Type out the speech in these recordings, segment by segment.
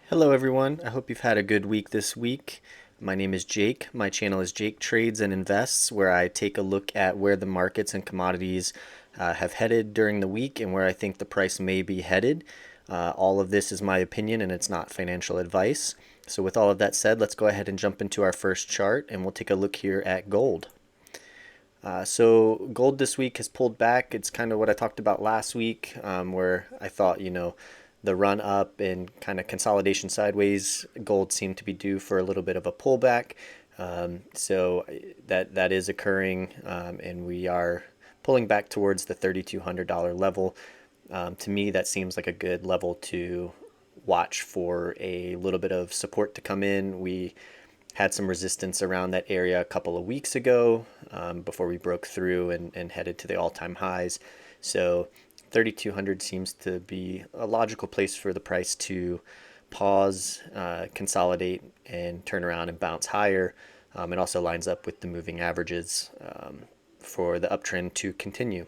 Hello everyone, I hope you've had a good week this week. My name is Jake. My channel is Jake Trades and Invests, where I take a look at where the markets and commodities have headed during the week and where I think the price may be headed. All of this is my opinion and it's not financial advice. So with all of that said, let's go ahead and jump into our first chart and we'll take a look here at gold. So gold this week has pulled back. It's kind of what I talked about last week, where I thought, the run up and kind of consolidation sideways, gold seemed to be due for a little bit of a pullback. So that is occurring, and we are pulling back towards the $3,200 level. To me, that seems like a good level to watch for a little bit of support to come in. We had some resistance around that area a couple of weeks ago, before we broke through and headed to the all-time highs. So 3,200 seems to be a logical place for the price to pause, consolidate, and turn around and bounce higher. It also lines up with the moving averages for the uptrend to continue.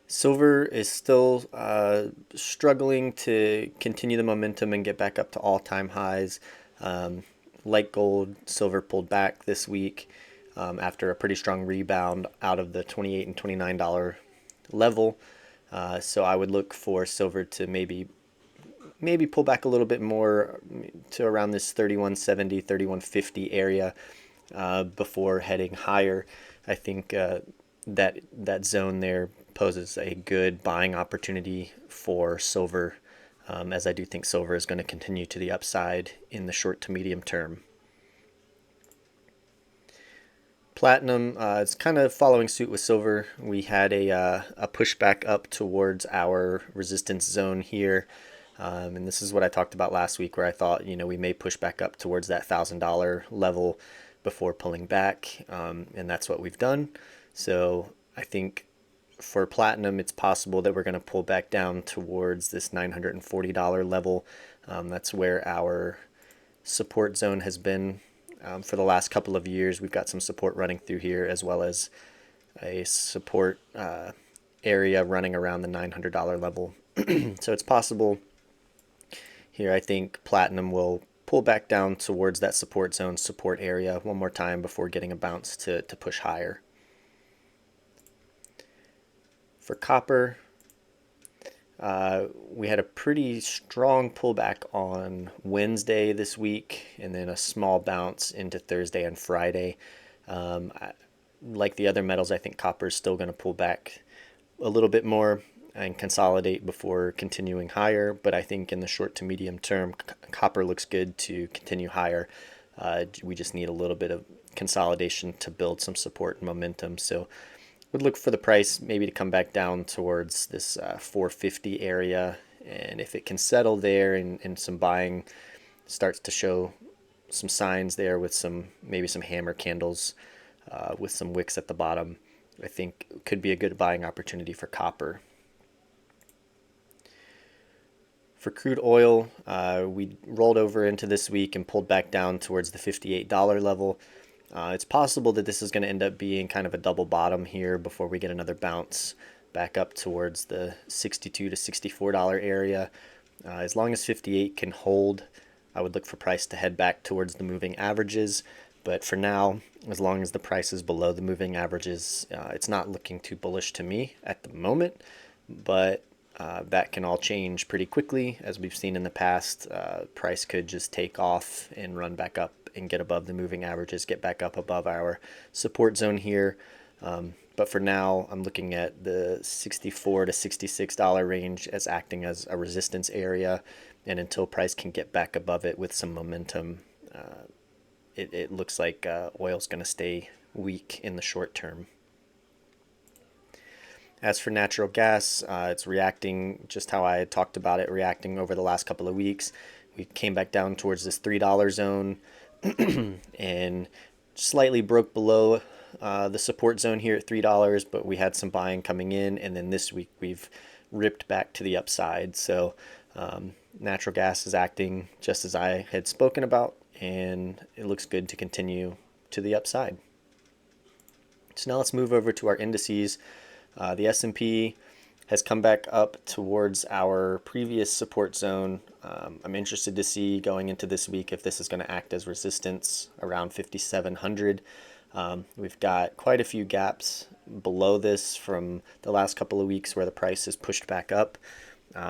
Silver is still struggling to continue the momentum and get back up to all-time highs. Um, like gold, silver pulled back this week after a pretty strong rebound out of the $28 and $29 level. So I would look for silver to maybe pull back a little bit more to around this 3170, 3150 area before heading higher. I think that zone there poses a good buying opportunity for silver, as I do think silver is going to continue to the upside in the short to medium term. Platinum is kind of following suit with silver. We had a pushback up towards our resistance zone here. And this is what I talked about last week, where I thought, we may push back up towards that $1,000 level before pulling back. And that's what we've done. So I think for platinum, it's possible that we're going to pull back down towards this $940 level. That's where our support zone has been for the last couple of years. We've got some support running through here, as well as a support area running around the $900 level. So it's possible here. I think platinum will pull back down towards that support zone, support area one more time before getting a bounce to push higher. For copper, we had a pretty strong pullback on Wednesday this week, and then a small bounce into Thursday and Friday. Like the other metals, I think copper is still going to pull back a little bit more and consolidate before continuing higher. But I think in the short to medium term, copper looks good to continue higher. We just need a little bit of consolidation to build some support and momentum. So would look for the price maybe to come back down towards this 450 area, and if it can settle there and some buying starts to show some signs there with maybe some hammer candles with some wicks at the bottom, I think could be a good buying opportunity for copper. For crude oil, we rolled over into this week and pulled back down towards the $58 level. It's possible that this is going to end up being kind of a double bottom here before we get another bounce back up towards the $62 to $64 area. As long as 58 can hold, I would look for price to head back towards the moving averages. But for now, as long as the price is below the moving averages, it's not looking too bullish to me at the moment. But that can all change pretty quickly. As we've seen in the past, price could just take off and run back up and get above the moving averages, get back up above our support zone here. But for now, I'm looking at the $64 to $66 range as acting as a resistance area. And until price can get back above it with some momentum, it looks like oil's going to stay weak in the short term. As for natural gas, it's reacting just how I had talked about it, reacting over the last couple of weeks. We came back down towards this $3 zone and slightly broke below the support zone here at $3, but we had some buying coming in, and then this week we've ripped back to the upside. So natural gas is acting just as I had spoken about, and it looks good to continue to the upside. So now let's move over to our indices. The S&P has come back up towards our previous support zone. I'm interested to see going into this week if this is going to act as resistance around 5,700. We've got quite a few gaps below this from the last couple of weeks where the price has pushed back up.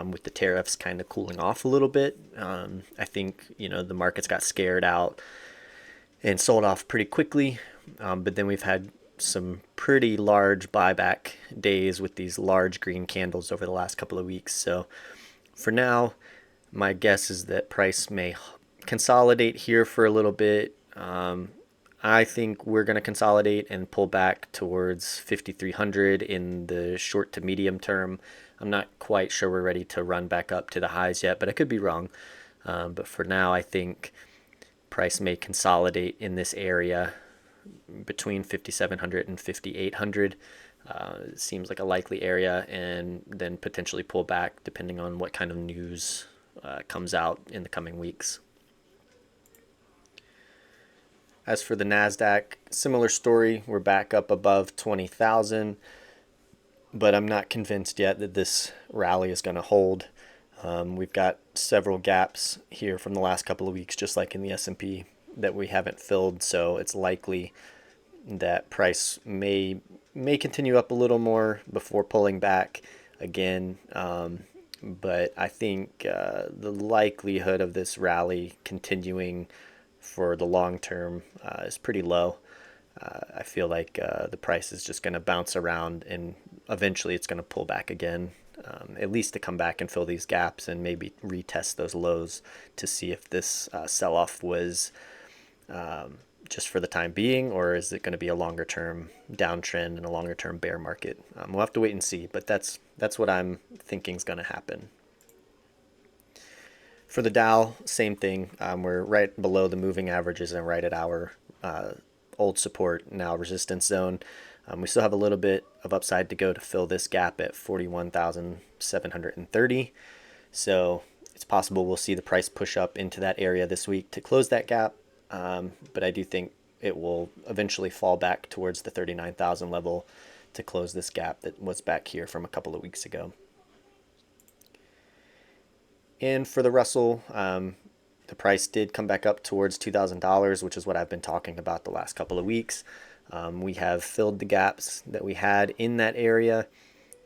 With the tariffs kind of cooling off a little bit. I think, the markets got scared out and sold off pretty quickly. But then we've had some pretty large buyback days with these large green candles over the last couple of weeks. So for now, my guess is that price may consolidate here for a little bit. I think we're going to consolidate and pull back towards 5,300 in the short to medium term. I'm not quite sure we're ready to run back up to the highs yet, but I could be wrong. But for now, I think price may consolidate in this area between 5,700 and 5,800. It seems like a likely area, and then potentially pull back depending on what kind of news comes out in the coming weeks. As for the Nasdaq, similar story. We're back up above 20,000, but I'm not convinced yet that this rally is going to hold. We've got several gaps here from the last couple of weeks, just like in the S&P, that we haven't filled, so it's likely that price may continue up a little more before pulling back again. But I think the likelihood of this rally continuing for the long term is pretty low. I feel like the price is just going to bounce around and eventually it's going to pull back again, at least to come back and fill these gaps and maybe retest those lows to see if this sell-off was just for the time being, or is it going to be a longer term downtrend and a longer term bear market. We'll have to wait and see, but that's what I'm thinking is going to happen. For the Dow, same thing. We're right below the moving averages and right at our old support, now resistance zone. We still have a little bit of upside to go to fill this gap at 41,730. So it's possible we'll see the price push up into that area this week to close that gap. But I do think it will eventually fall back towards the 39,000 level to close this gap that was back here from a couple of weeks ago. And for the Russell, the price did come back up towards $2,000, which is what I've been talking about the last couple of weeks. We have filled the gaps that we had in that area,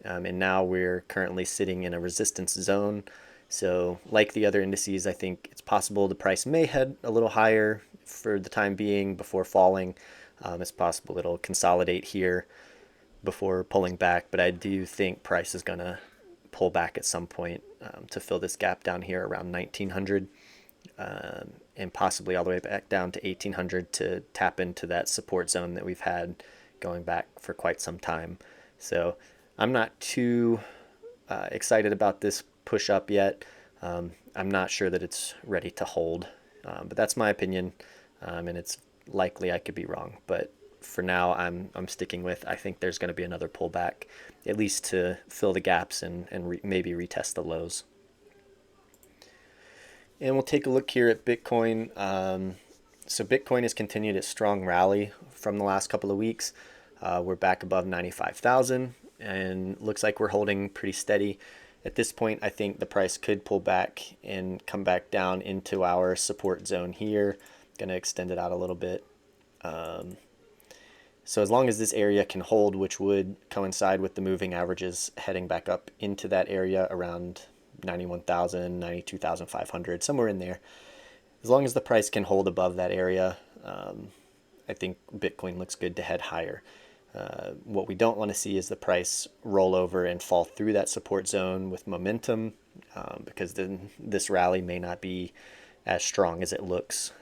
and now we're currently sitting in a resistance zone. So like the other indices, I think it's possible the price may head a little higher for the time being before falling. It's possible it'll consolidate here before pulling back, but I do think price is going to pull back at some point to fill this gap down here around 1900, and possibly all the way back down to 1800 to tap into that support zone that we've had going back for quite some time. So I'm not too excited about this push up yet. I'm not sure that it's ready to hold, but that's my opinion, and it's likely I could be wrong. But for now, I'm sticking with I think there's going to be another pullback, at least to fill the gaps and maybe retest the lows. And we'll take a look here at Bitcoin. So Bitcoin has continued its strong rally from the last couple of weeks. We're back above 95,000 and looks like we're holding pretty steady. At this point, I think the price could pull back and come back down into our support zone here. Going to extend it out a little bit. So as long as this area can hold, which would coincide with the moving averages heading back up into that area around 91,000, 92,500, somewhere in there. As long as the price can hold above that area, I think Bitcoin looks good to head higher. What we don't want to see is the price roll over and fall through that support zone with momentum, because then this rally may not be as strong as it looks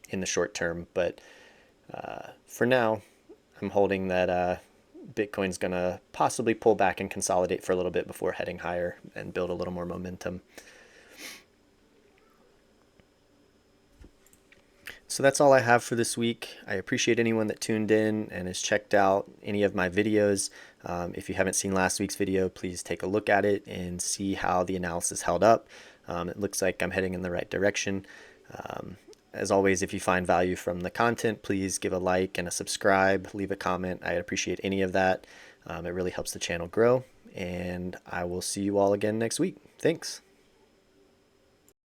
in the short term. But for now, I'm holding that Bitcoin's going to possibly pull back and consolidate for a little bit before heading higher and build a little more momentum. So that's all I have for this week. I appreciate anyone that tuned in and has checked out any of my videos. If you haven't seen last week's video, please take a look at it and see how the analysis held up. It looks like I'm heading in the right direction. As always, if you find value from the content, please give a like and a subscribe, leave a comment. I'd appreciate any of that. It really helps the channel grow. and I will see you all again next week. Thanks.